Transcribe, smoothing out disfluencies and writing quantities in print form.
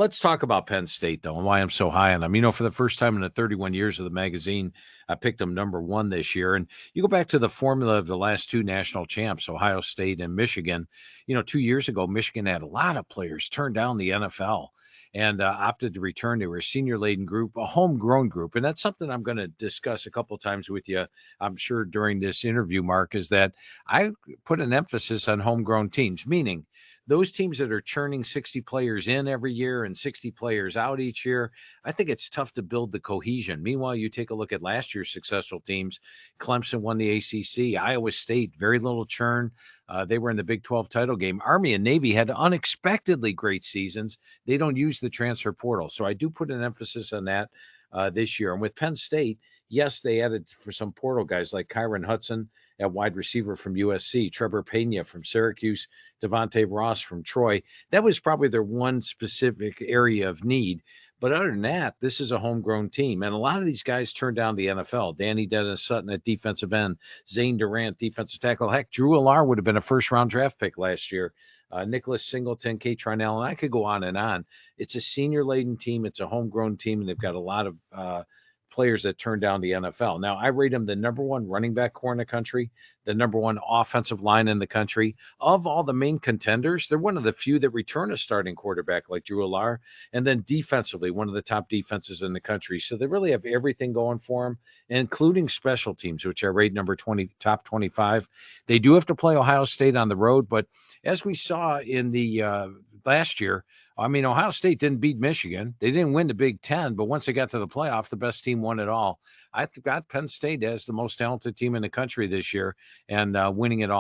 Let's talk about Penn State, though, and why I'm so high on them. For the first time in the 31 years of the magazine, I picked them number one this year. And you go back to the formula of the last two national champs, Ohio State and Michigan. 2 years ago, Michigan had a lot of players turn down the NFL and opted to return. They were a senior-laden group, a homegrown group. And that's something I'm going to discuss a couple of times with you, I'm sure, during this interview, Mark, is that I put an emphasis on homegrown teams, meaning those teams that are churning 60 players in every year and 60 players out each year, I think it's tough to build the cohesion. Meanwhile, you take a look at last year's successful teams. Clemson won the ACC. Iowa State, very little churn. They were in the Big 12 title game. Army and Navy had unexpectedly great seasons. They don't use the transfer portal. So I do put an emphasis on that this year. And with Penn State, yes, they added for some portal guys like Kyron Hudson at wide receiver from USC, Trevor Pena from Syracuse, Devontae Ross from Troy. That was probably their one specific area of need. But other than that, this is a homegrown team. And a lot of these guys turned down the NFL. Danny Dennis Sutton at defensive end, Zane Durant, defensive tackle. Heck, Drew Allar would have been a first-round draft pick last year. Nicholas Singleton, Kate Trinell, and I could go on and on. It's a senior-laden team. It's a homegrown team, and they've got a lot of players that turned down the NFL. Now, I rate them the number one running back core in the country, the number one offensive line in the country. Of all the main contenders, they're one of the few that return a starting quarterback like Drew Allar. And then defensively, one of the top defenses in the country. So they really have everything going for them, including special teams, which I rate number 20, top 25. They do have to play Ohio State on the road, but as we saw in the last year, Ohio State didn't beat Michigan. They didn't win the Big Ten, but once they got to the playoff, the best team won it all. I got Penn State as the most talented team in the country this year and winning it all.